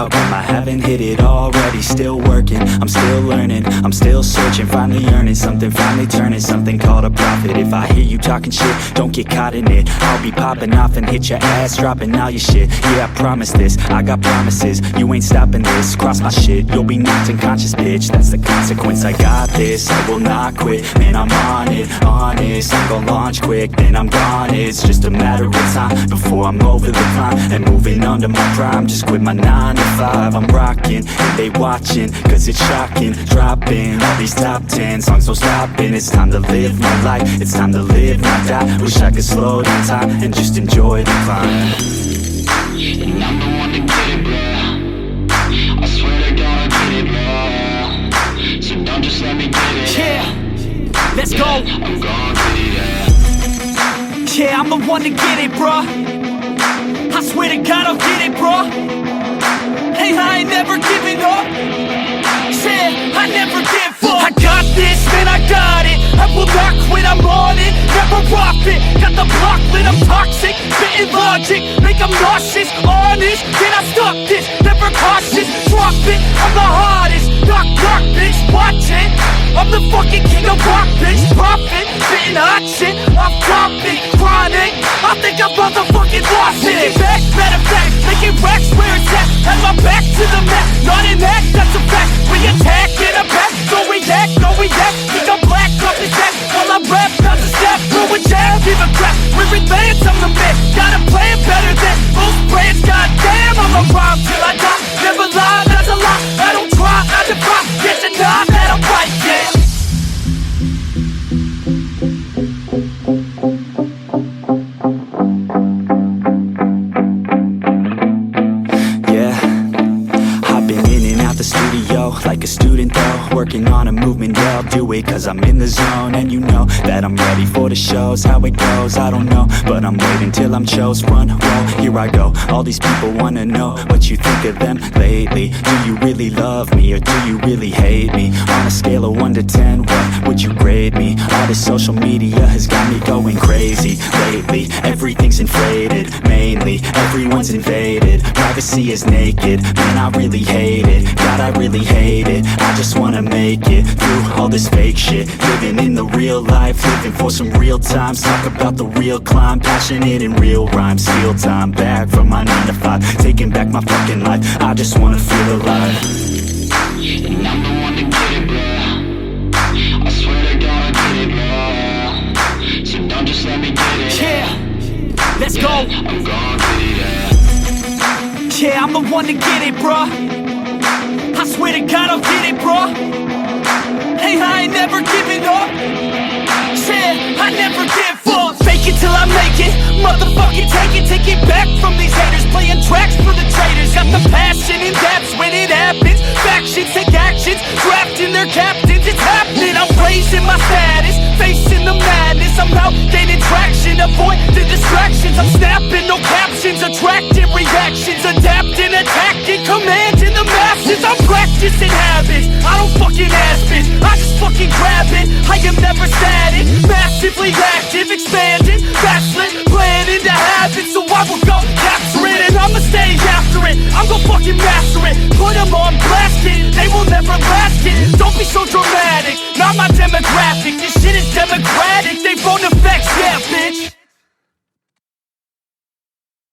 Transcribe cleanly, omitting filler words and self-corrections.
How come I haven't hit it already? Still working, I'm still learning, I'm still searching, finally earning something, finally turning something called a profit. If I hear you talking shit, don't get caught in it. I'll be popping off and hit your ass, dropping all your shit. Yeah, I promise this, I got promises, you ain't stopping this. Cross my shit, you'll be knocked unconscious, bitch. That's the consequence, I got this, I will not quit. Man, I'm on it, honest, I'm gon' launch quick, then I'm gone. It's just a matter of time before I'm over the climb and moving under my prime. Just quit my 9 to 5, I'm rocking, and they watching, cause it's shocking. Dropping all these top 10 songs, no stopping. It's time to live my life, it's time to live, not die. Wish I could slow down time and just enjoy the climb. And I'm the one to get it, bro. I swear to God I get it, bro. So don't just let me get it. Yeah, let's go. I'm gon' get it, yeah. Yeah, I'm the one to get it, bruh. I swear to God I'll get it, bruh. Hey, I ain't never giving up. Yeah, I never give up. I got this, man, I got it. I will not quit, I'm on it. Never rock it. Got the block lit, I'm toxic. Spitting logic, make them nauseous. Honest, can I stop this? Never cautious, drop it. I'm the hardest. Knock, knock, bitch, watch it. I'm the fucking king of rock, bitch. Profit, spitting hot shit. I'm topic, chronic. I think I'm motherfucking lost it. Taking back, matter of fact, making racks where it's at. Had my back to the mat, not an act, that's a fact. We attack in a back, no react, no react. Think I'm black, up his back. While I rap, not a step, throw a jab, give a crap. We're advanced, I'm the man. Gotta play it better than most brands. Goddamn, I'm a rhyme till I die. Never lie, that's a lie. I don't try, I defy. Get to die, that I'm right, yeah. Like a student though, working on a movement, yeah, I'll do it cause I'm in the zone. And you know that I'm ready for the shows. How it goes, I don't know, but I'm waiting till I'm chose. Front row, here I go. All these people wanna know what you think of them lately. Do you really love me or do you really hate me? On a scale of 1 to 10, what would you grade me? All this social media has got me going crazy lately. Everything's inflated, mainly everyone's invaded. Privacy is naked, man, I really hate it. God, I really hate it. I just wanna make it through all this fake shit. Living in the real life, living for some real times. Talk about the real climb, passionate in real rhymes. Steal time back from my 9 to 5, taking back my fucking life. I just wanna feel alive. And I'm the one to get it, bro. I swear to God I get it, bro. So don't just let me get it. Yeah, let's go. I'm gon' get it, yeah. Yeah, I'm the one to get it, bruh. I swear to God I'll get it, bruh. Hey, I ain't never giving up. Yeah, I never give up. Fake it till I make it. Motherfucking take it back from these haters. Playing tracks for the traitors. Got the passion and that's when it happens. Factions take actions, drafting their captains. It's happening, I'm raising my status. Facing the madness, I'm out gaining traction. Avoid the distractions, I'm snapping, no captions. Attracting reactions, adapting, attacking, commanding the masses. I'm practicing habits, I don't fucking ask bitch. I just fucking grab it, I am never static. Massively active, expanding, backslid, planning to have it. So I will go capture it and I'ma stay after it. I'm gon' fucking master it, put them on blast, kid. They will never last, kid. Don't be so dramatic, not my demographic. This shit is democratic, they vote NEFFEX, yeah, bitch.